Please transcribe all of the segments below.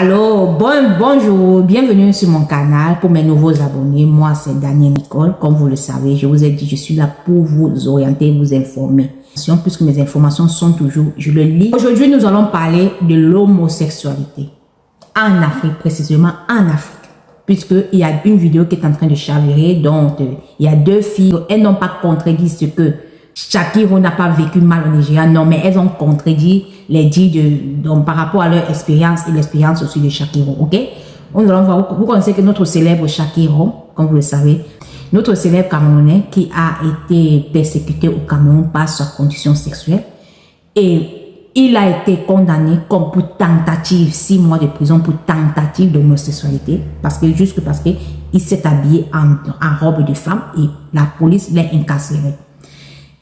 Alors, bonjour, bienvenue sur mon canal pour mes nouveaux abonnés. Moi, c'est Daniel Nicole. Comme vous le savez, je vous ai dit, je suis là pour vous orienter, vous informer. Puisque mes informations sont toujours, je le lis. Aujourd'hui, nous allons parler de l'homosexualité. En Afrique, précisément en Afrique. Puisqu'il y a une vidéo qui est en train de charger, donc il y a deux filles. Elles n'ont pas contredit ce que Shakiro n'a pas vécu mal au Nigeria, non, mais elles ont contredit les dits donc, par rapport à leur expérience et l'expérience aussi de Shakiro, ok? Nous allons voir, vous connaissez que notre célèbre Shakiro, comme vous le savez, notre célèbre Camerounais qui a été persécuté au Cameroun par sa condition sexuelle et il a été condamné comme pour tentative, 6 mois de prison pour tentative d'homosexualité, parce qu'il s'est habillé en robe de femme et la police l'a incarcéré.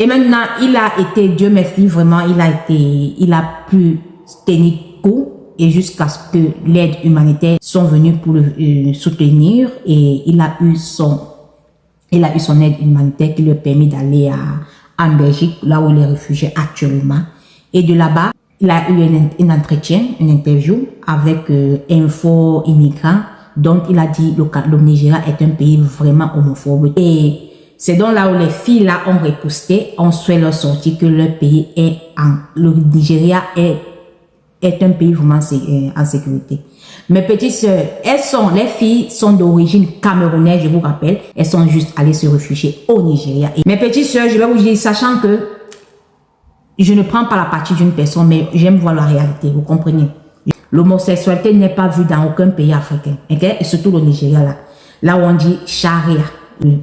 Et maintenant, il a été, Dieu merci, vraiment, il a pu tenir coup et jusqu'à ce que l'aide humanitaire sont venus pour le soutenir et il a eu son aide humanitaire qui lui a permis d'aller en Belgique, là où il est réfugié actuellement. Et de là-bas, il a eu un entretien, une interview avec Info Immigrant, dont il a dit le Nigeria est un pays vraiment homophobe. Et c'est donc là où les filles là ont riposté, ont fait leur sortie que le pays le Nigeria est un pays vraiment en sécurité. Mes petites sœurs, les filles sont d'origine camerounaise, je vous rappelle, elles sont juste allées se réfugier au Nigeria. Et mes petites sœurs, je vais vous dire, sachant que je ne prends pas la partie d'une personne, mais j'aime voir la réalité, vous comprenez? L'homosexualité n'est pas vue dans aucun pays africain, okay? Et surtout le Nigeria là où on dit charia.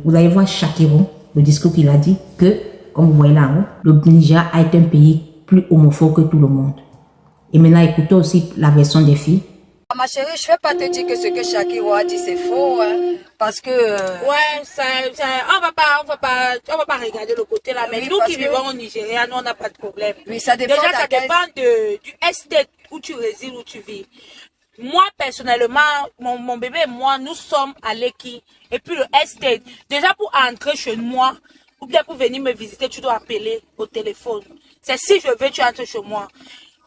Vous allez voir Shakiro, le discours qu'il a dit que, comme vous voyez là-haut, le Nigeria a été un pays plus homophobe que tout le monde. Et maintenant, écoutez aussi la version des filles. Ma chérie, je ne vais pas te dire que ce que Shakiro a dit, c'est faux, hein, parce que... Ouais, on va pas regarder le côté là, mais oui, nous qui vivons au Nigeria, nous, on n'a pas de problème. Oui, ça dépend. Déjà, ça dépend du estate où tu résides, où tu vis. Moi, personnellement, mon bébé et moi, nous sommes à Lekki. Et puis le estate, déjà pour entrer chez moi, ou bien pour venir me visiter, tu dois appeler au téléphone. C'est si je veux, tu entres chez moi.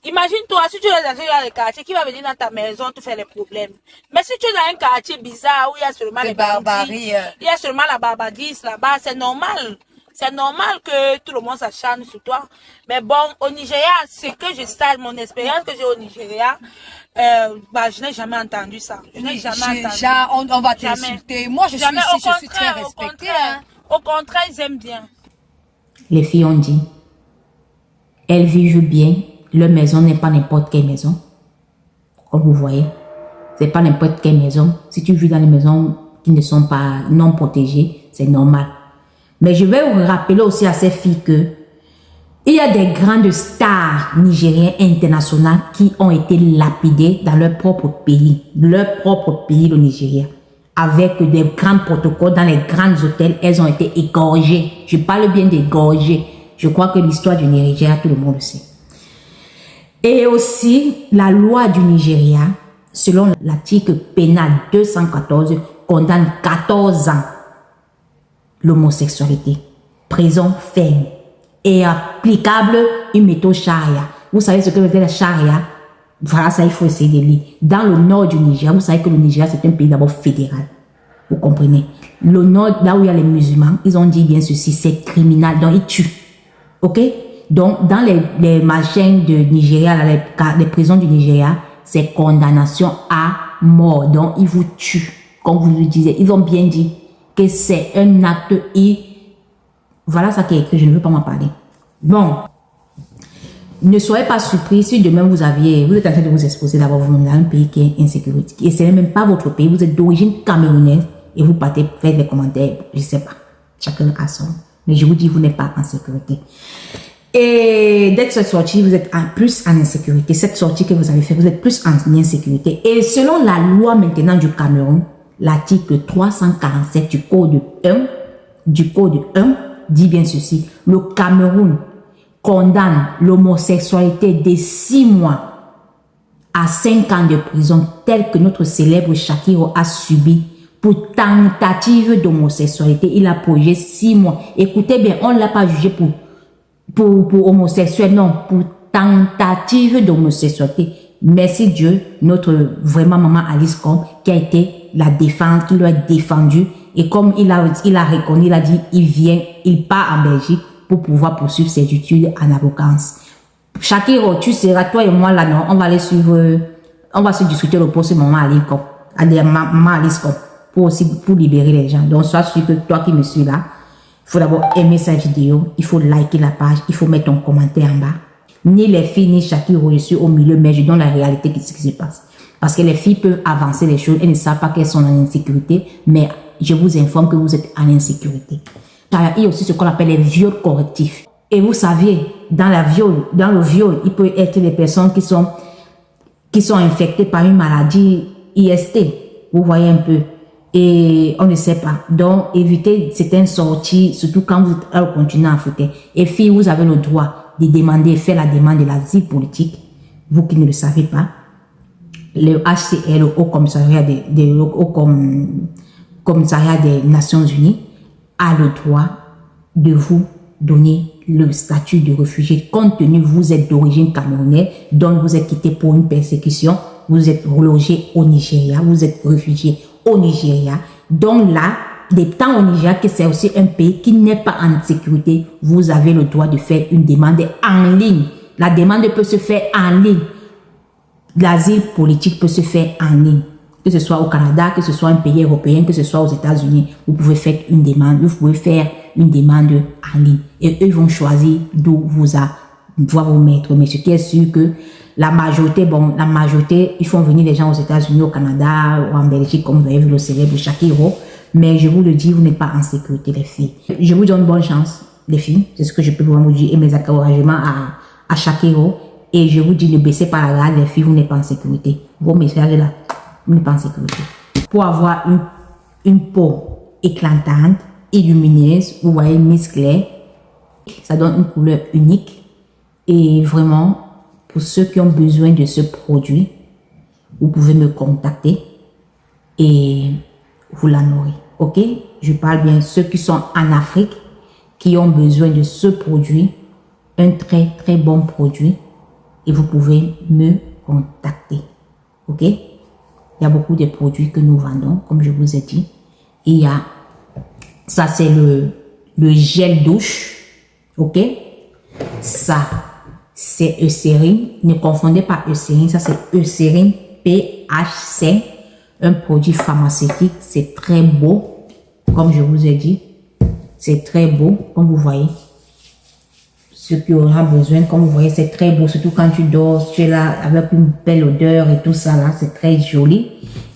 Imagine-toi, si tu es dans le quartier, qui va venir dans ta maison te faire les problèmes. Mais si tu es dans un quartier bizarre où il y a seulement les barbaries, il y a seulement la barbadise là-bas, c'est normal. C'est normal que tout le monde s'acharne sur toi. Mais bon, au Nigeria, ce que je sais, mon expérience que j'ai au Nigeria, je n'ai jamais entendu ça. Je n'ai jamais entendu. On va t'insulter. Moi, je suis ici, je suis très respectée. Au contraire, ils aiment bien. Les filles ont dit, elles vivent bien. Leur maison n'est pas n'importe quelle maison. Comme vous voyez, c'est pas n'importe quelle maison. Si tu vis dans les maisons qui ne sont pas non protégées, c'est normal. Mais je vais vous rappeler aussi à ces filles que il y a des grandes stars nigériennes internationales qui ont été lapidées dans leur propre pays. Leur propre pays, le Nigeria. Avec des grands protocoles dans les grands hôtels, elles ont été égorgées. Je parle bien d'égorgées. Je crois que l'histoire du Nigeria, tout le monde le sait. Et aussi, la loi du Nigeria, selon l'article pénal 214, condamne 14 ans l'homosexualité. Prison ferme. Et applicable une méthode charia. Vous savez ce que veut dire la charia? Voilà, ça, il faut essayer de lire. Dans le nord du Nigeria, vous savez que le Nigeria, c'est un pays d'abord fédéral. Vous comprenez? Le nord, là où il y a les musulmans, ils ont dit bien ceci, c'est criminel, donc ils tuent. Ok? Donc, dans les machins de Nigeria, les prisons du Nigeria, c'est condamnation à mort. Donc, ils vous tuent. Comme vous le disiez, ils ont bien dit que c'est un acte Voilà ça qui est écrit, je ne veux pas m'en parler. Bon, ne soyez pas surpris si demain vous êtes en train de vous exposer d'abord vous-même dans un pays qui est insécurité. Et ce n'est même pas votre pays, vous êtes d'origine camerounaise et vous partez faire des commentaires, je ne sais pas. Chacun a son. Mais je vous dis, vous n'êtes pas en sécurité. Et dès que cette sortie, vous êtes plus en insécurité. Cette sortie que vous avez fait, vous êtes plus en insécurité. Et selon la loi maintenant du Cameroun, l'article 347 du code 1, dit bien ceci. Le Cameroun condamne l'homosexualité de 6 mois à 5 ans de prison, tel que notre célèbre Shakiro a subi pour tentative d'homosexualité. Il a purgé 6 mois. Écoutez bien, on ne l'a pas jugé pour homosexuel, non, pour tentative d'homosexualité. merci Dieu, notre vraiment maman Alice Com, qui a été la défense, qui l'a défendu. Et comme il a reconnu, il a dit, il part en Belgique pour pouvoir poursuivre ses études en avocance. Shakiro, tu seras, toi et moi là, non, on va aller suivre, on va se discuter le poste de maman Alice Com, pour libérer les gens. Donc, sois sûr que toi qui me suis là, il faut d'abord aimer sa vidéo, il faut liker la page, il faut mettre ton commentaire en bas. Ni les filles, ni Shakiro, je suis au milieu, mais je donne la réalité de ce qui se passe. Parce que les filles peuvent avancer les choses, elles ne savent pas qu'elles sont en insécurité, mais je vous informe que vous êtes en insécurité. Il y a aussi ce qu'on appelle les viols correctifs. Et vous savez, dans le viol, il peut être des personnes qui sont infectées par une maladie IST. Vous voyez un peu. Et on ne sait pas. Donc, évitez certaines sorties, surtout quand vous êtes au continent africain. Et filles, vous avez le droit de demander, faire la demande de l'asile politique. Vous qui ne le savez pas. Le HCR, le Haut Commissariat Commissariat des Nations Unies, a le droit de vous donner le statut de réfugié. Compte tenu, vous êtes d'origine camerounaise, donc vous êtes quitté pour une persécution, vous êtes relogé au Nigeria, vous êtes réfugié au Nigeria. Donc là, étant au Nigeria, que c'est aussi un pays qui n'est pas en sécurité, vous avez le droit de faire une demande en ligne. La demande peut se faire en ligne. L'asile politique peut se faire en ligne. Que ce soit au Canada, que ce soit un pays européen, que ce soit aux États-Unis, vous pouvez faire une demande, en ligne. Et eux vont choisir d'où vous mettre. Mais ce qui est sûr que la majorité, ils font venir les gens aux États-Unis, au Canada, ou en Belgique, comme vous avez vu le célèbre Shakiro. Mais je vous le dis, vous n'êtes pas en sécurité, les filles. Je vous donne bonne chance, les filles. C'est ce que je peux vous dire et mes encouragements à Shakiro. Et je vous dis, ne baissez pas la garde, les filles, vous n'êtes pas en sécurité. Vos messages là, vous n'êtes pas en sécurité. Pour avoir une peau éclatante, illumineuse, vous voyez, musclée, ça donne une couleur unique. Et vraiment, pour ceux qui ont besoin de ce produit, vous pouvez me contacter et vous la nourrir. Ok? Je parle bien ceux qui sont en Afrique, qui ont besoin de ce produit, un très très bon produit. Et vous pouvez me contacter. Ok? Il y a beaucoup de produits que nous vendons, comme je vous ai dit. Il y a, ça c'est le gel douche. Ok? Ça, c'est Eucérine. Ne confondez pas Eucérine. Ça c'est Eucérine PH5. Un produit pharmaceutique. C'est très beau. Comme je vous ai dit. C'est très beau, comme vous voyez. Ce qui aura besoin, comme vous voyez, c'est très beau, surtout quand tu dors, tu es là avec une belle odeur et tout ça là, c'est très joli.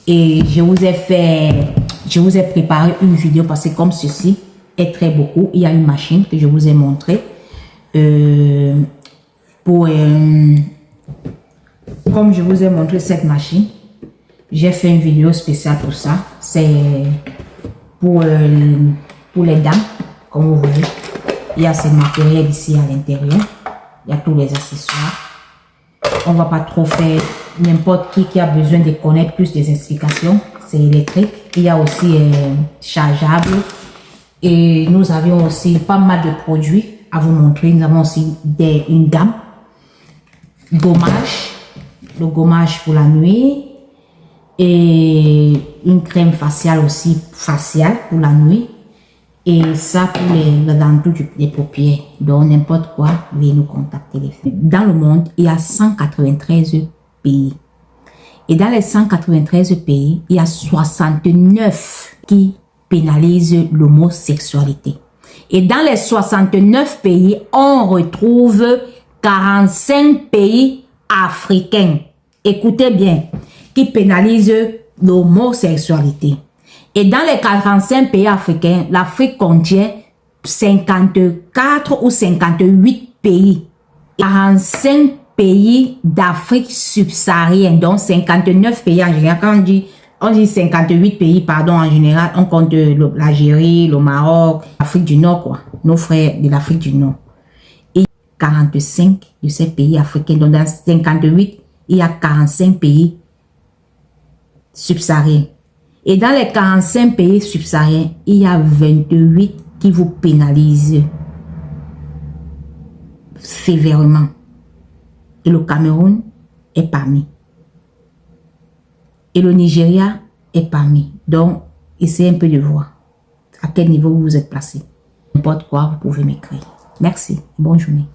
Et je vous ai préparé une vidéo parce que comme ceci est très beaucoup, il y a une machine que je vous ai montré comme je vous ai montré cette machine, j'ai fait une vidéo spéciale pour ça. C'est pour les dames, comme vous voyez. Il y a ce matériel ici à l'intérieur. Il y a tous les accessoires. On ne va pas trop faire n'importe qui a besoin de connaître plus des explications. C'est électrique. Il y a aussi chargeable. Et nous avions aussi pas mal de produits à vous montrer. Nous avons aussi une gamme. Gommage. Le gommage pour la nuit. Et une crème faciale aussi. Faciale pour la nuit. Et ça pour les denture des paupières. Donc n'importe quoi, veuillez nous contacter les filles. Dans le monde, il y a 193 pays. Et dans les 193 pays, il y a 69 qui pénalisent l'homosexualité. Et dans les 69 pays, on retrouve 45 pays africains. Écoutez bien, qui pénalisent l'homosexualité. Et dans les 45 pays africains, l'Afrique contient 54 ou 58 pays. 45 pays d'Afrique subsaharienne, donc 59 pays en général. Quand on dit 58 pays, pardon, en général, on compte l'Algérie, le Maroc, l'Afrique du Nord, quoi. Nos frères de l'Afrique du Nord. Et 45 de ces pays africains, donc dans 58, il y a 45 pays subsahariens. Et dans les 45 pays subsahariens, il y a 28 qui vous pénalisent sévèrement. Et le Cameroun est parmi. Et le Nigeria est parmi. Donc, essayez un peu de voir à quel niveau vous êtes placé. N'importe quoi, vous pouvez m'écrire. Merci. Bonne journée.